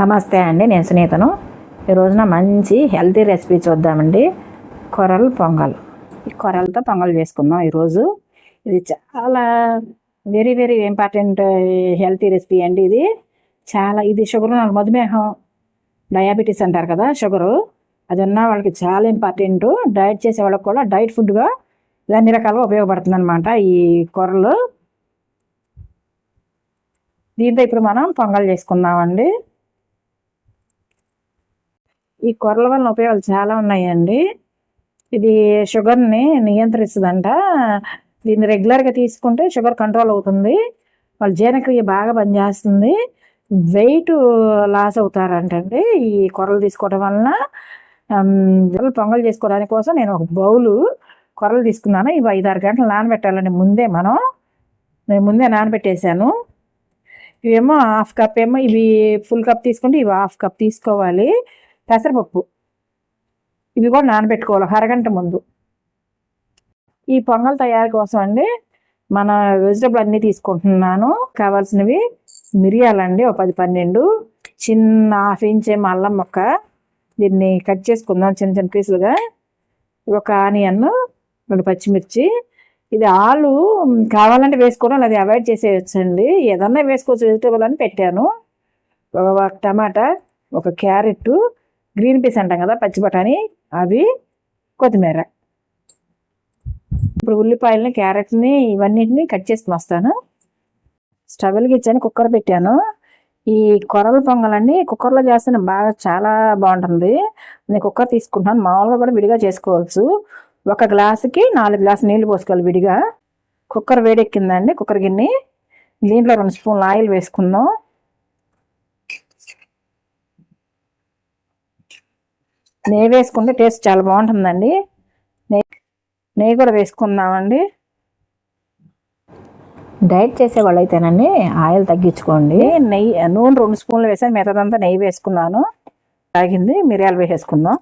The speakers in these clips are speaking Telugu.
నమస్తే అండి, నేను సునీతను. ఈ రోజున మంచి హెల్తీ రెసిపీ చూద్దామండి. కొర్రల పొంగల్. ఈ కొర్రలతో పొంగల్ చేసుకుందాం ఈరోజు. ఇది చాలా very very important healthy recipe అండి. ఇది షుగర్, మధుమేహం, డయాబెటీస్ అంటారు కదా, షుగరు అది ఉన్న వాళ్ళకి చాలా ఇంపార్టెంట్. డైట్ చేసే వాళ్ళకి కూడా డైట్ ఫుడ్గా అన్ని రకాలుగా ఉపయోగపడుతుంది అనమాట ఈ కొర్రలు. దీంతో ఇప్పుడు మనం పొంగల్ చేసుకుందామండి. ఈ కొర్రల వలన ఉపయోగాలు చాలా ఉన్నాయండి. ఇది షుగర్ని నియంత్రిస్తుందంట. దీన్ని రెగ్యులర్గా తీసుకుంటే షుగర్ కంట్రోల్ అవుతుంది. వాళ్ళ జీర్ణక్రియ బాగా పనిచేస్తుంది. వెయిట్ లాస్ అవుతారంటండి ఈ కొర్రలు తీసుకోవడం వలన. పొంగల్ చేసుకోవడానికి కోసం నేను ఒక బౌలు కొర్రలు తీసుకున్నాను. ఇవి 5-6 గంటలు నానబెట్టాలండి. నేను ముందే నానబెట్టేశాను. ఇవేమో 1/2 కప్, ఇవి ఫుల్ కప్ తీసుకుంటే ఇవి 1/2 కప్ తీసుకోవాలి. పెసరపప్పు ఇవి కూడా నానబెట్టుకోవాలి అరగంట ముందు. ఈ పొంగల్ తయారీ కోసం అండి మన వెజిటబుల్ అన్నీ తీసుకుంటున్నాను. కావాల్సినవి మిరియాలండి, ఒక 10-12, చిన్న 1/2 ఇంచ్ అల్లం ముక్క, దీన్ని కట్ చేసుకుందాం చిన్న చిన్న పీసులుగా. ఒక ఆనియన్, 2 పచ్చిమిర్చి. ఇది ఆలు కావాలంటే వేసుకోవడం, అది అవాయిడ్ చేసేయచ్చండి. ఏదన్నా వేసుకోవచ్చు, వెజిటబుల్ అని పెట్టాను. ఒక టమాటా, ఒక క్యారెట్, గ్రీన్ పీస్ అంటాం కదా, పచ్చి బఠానీ, అవి, కొత్తిమీర. ఇప్పుడు ఉల్లిపాయలని, క్యారెట్ని, ఇవన్నిటిని కట్ చేసుకుని వస్తాను. స్టవ్ వెలిగించాను, కుక్కర్ పెట్టాను. ఈ కొర్రల పొంగలండి కుక్కర్లో చేస్తే బాగా చాలా బాగుంటుంది. నేను కుక్కర్ తీసుకుంటాను. మామూలుగా కూడా విడిగా చేసుకోవచ్చు. 1 గ్లాసుకి 4 గ్లాసులు నీళ్లు పోసుకోవాలి విడిగా. కుక్కర్ వేడెక్కిందండి. కుక్కర్ గిన్నె, దీంట్లో 2 స్పూన్లు ఆయిల్ వేసుకుందాం. నెయ్యి వేసుకుంటే టేస్ట్ చాలా బాగుంటుందండి. నెయ్యి కూడా వేసుకుందామండి. డైట్ చేసే వాళ్ళు అయితేనండి ఆయిల్ తగ్గించుకోండి. నూనె 2 స్పూన్లు వేసాను, మిగతాదంతా నెయ్యి వేసుకున్నాను. తాగింది. మిరియాలు వేసేసుకుందాం.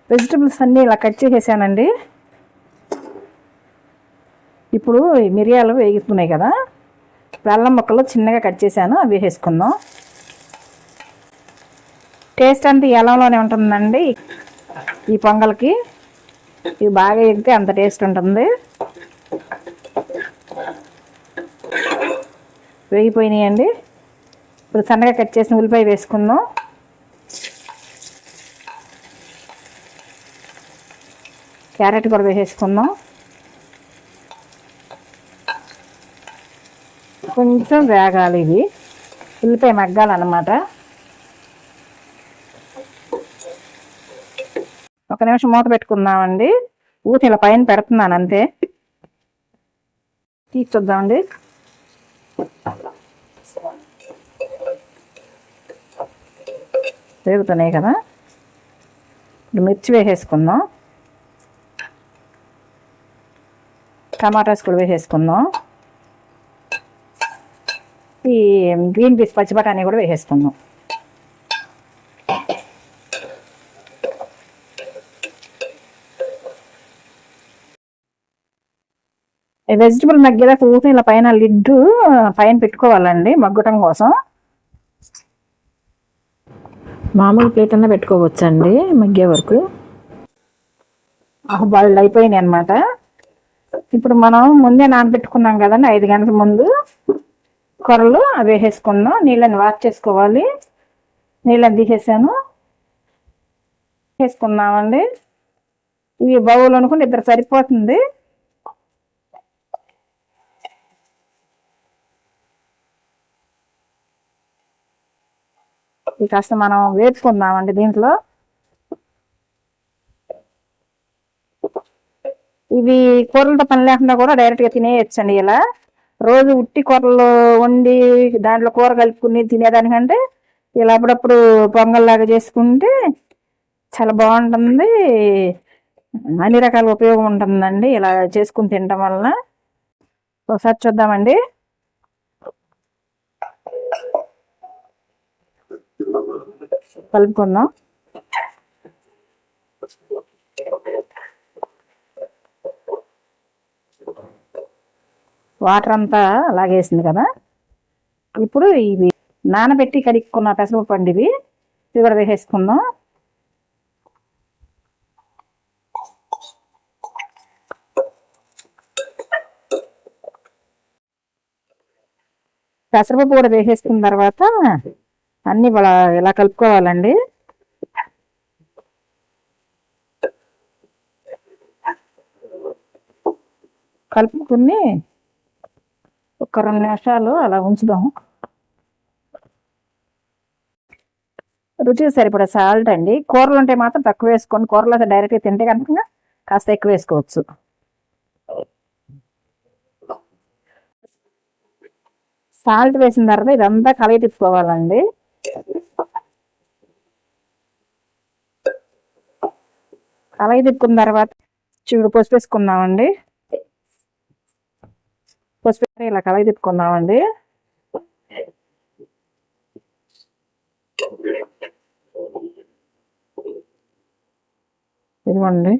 వెజిటబుల్స్ అన్నీ ఇలా కట్ చేసేసానండి. ఇప్పుడు మిరియాలు వేగుతున్నాయి కదా, అల్లం ముక్కలు చిన్నగా కట్ చేశాను, అవి వేసేసుకుందాం. టేస్ట్ అంతా ఈ అల్లంలోనే ఉంటుందండి ఈ పొంగల్కి. ఇవి బాగా వేగితే అంత టేస్ట్ ఉంటుంది. వేగిపోయినాయండి. ఇప్పుడు సన్నగా కట్ చేసిన ఉల్లిపాయ వేసుకుందాం. క్యారెట్ కూడా వేసేసుకుందాం. కొంచెం వేగాలి, ఇవి ఉల్లిపాయ మగ్గాలన్నమాట. 1 నిమిషం మూత పెట్టుకుందామండి. ఊతి ఇలా పైన పెడుతున్నాను అంతే. తీసి చూద్దామండి. వేగుతున్నాయి కదా. ఇప్పుడు మిర్చి వేసేసుకుందాం. టమాటాస్ కూడా వేసేసుకుందాం. ఈ గ్రీన్ పీస్, పచ్చి బఠానీ కూడా వేసేసుకుందాం. వెజిటబుల్ మగ్గేదాకా ఊరిని ఇలా పైన లిడ్ పైన పెట్టుకోవాలండి మగ్గటం కోసం. మామూలు ప్లేట్ అన్నా పెట్టుకోవచ్చండి మగ్గే వరకు. బాయిల్డ్ అయిపోయినాయి అనమాట. ఇప్పుడు మనం ముందే నానబెట్టుకున్నాం కదండి 5 గంటల ముందు కొర్రలు, అవి వేసేసుకుందాం. నీళ్ళని వాష్ చేసుకోవాలి. నీళ్ళని తీసేసాను, వేసుకుందామండి. ఇవి బౌల్ అనుకుంటే 2 సరిపోతుంది. ఇది కాస్త మనం వేసుకుందామండి. దీంట్లో ఇవి కూరలతో పని లేకుండా కూడా డైరెక్ట్గా తినేయచ్చండి. ఇలా రోజు ఉట్టి కూరలు వండి దాంట్లో కూర కలుపుకుని తినేదానికంటే ఇలా అప్పుడప్పుడు పొంగల్లాగా చేసుకుంటే చాలా బాగుంటుంది. అన్ని రకాల ఉపయోగం ఉంటుందండి ఇలా చేసుకుని తినడం వలన. ఒకసారి చూద్దామండి. కలుపుకుందాం. వాటర్ అంతా లాగేసింది కదా. ఇప్పుడు ఇవి నానబెట్టి కడుక్కున్న పెసరపప్పు అండి ఇవి కూడా వేసేసుకుందాం. పెసరపప్పు కూడా వేసేసుకున్న తర్వాత అన్నీ ఇలా కలుపుకోవాలండి. కలుపుకుని ఒక 2 నిమిషాలు అలా ఉంచుదాం. రుచికి సరిపడా సాల్ట్ అండి. కూరలు ఉంటే మాత్రం తక్కువ వేసుకోండి. కూరలో డైరెక్ట్గా తింటే కనుక కాస్త ఎక్కువ వేసుకోవచ్చు. సాల్ట్ వేసిన తర్వాత ఇదంతా కలిగి తిప్పుకోవాలండి. కలిగి తిప్పుకున్న తర్వాత చూడు పసుపు వేసుకుందామండి. పసుపు ఇలా కలిగి తిప్పుకుందామండి. ఇదిగోండి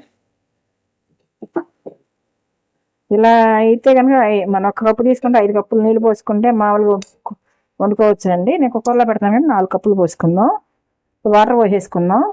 ఇలా అయితే కనుక మనం 1 కప్పు తీసుకుంటే 5 కప్పులు నీళ్ళు పోసుకుంటే మామూలుగా వండుకోవచ్చు అండి. నేను కుక్కర్లో పెడతాను కానీ 4 కప్పులు పోసుకుందాం. వాటర్ పోసేసుకుందాం.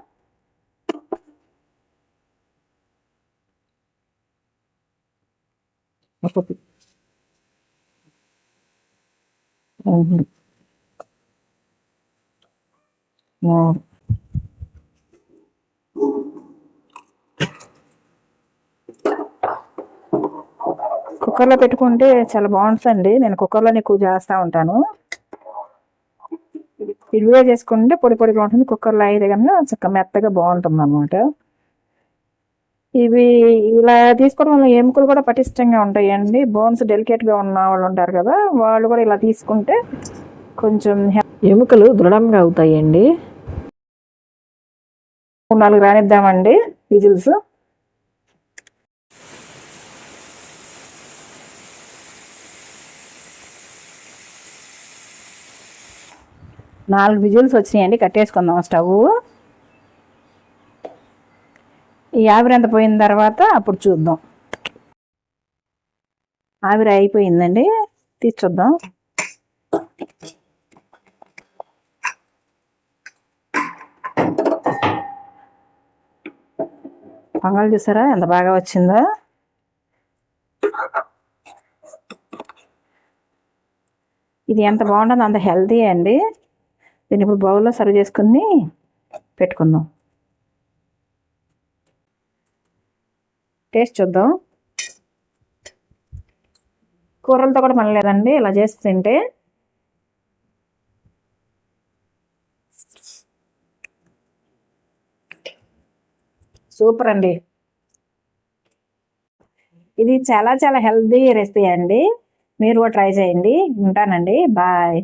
కుక్కర్లో పెట్టుకుంటే చాలా బాగుంటుందండి. నేను కుక్కర్లోనే ఎక్కువ చేస్తూ ఉంటాను. విడిగా చేసుకుంటే పొడి పొడిగా ఉంటుంది. కుక్కర్లో అయితే కనుక చక్కగా మెత్తగా బాగుంటుంది అన్నమాట. ఇవి ఇలా తీసుకోవడం వల్ల ఎముకలు కూడా పటిష్టంగా ఉంటాయండి. బోన్స్ డెలికేట్గా ఉన్న వాళ్ళు ఉంటారు కదా, వాళ్ళు కూడా ఇలా తీసుకుంటే కొంచెం ఎముకలు దృఢంగా అవుతాయండి. 4 రానిద్దామండి విజిల్స్. నాలుగు విజిల్స్ వచ్చినాయండి. కట్టేసుకుందాం స్టవ్. ఈ ఆవిరి అంత పోయిన తర్వాత అప్పుడు చూద్దాం. ఆవిరి అయిపోయిందండి, తీసి చూద్దాం. పొంగల్ చూసారా ఎంత బాగా వచ్చిందో. ఇది ఎంత బాగుంటుందో అంత హెల్తీ అండి. దీన్ని ఇప్పుడు బౌల్లో సర్వ్ చేసుకుని పెట్టుకుందాం. టేస్ట్ చూద్దాం. కూరలతో కూడా పని లేదండి, ఇలా చేసి తింటే. సూపర్ అండి. ఇది చాలా చాలా హెల్తీ రెసిపీ అండి. మీరు కూడా ట్రై చేయండి. ఉంటానండి, బాయ్.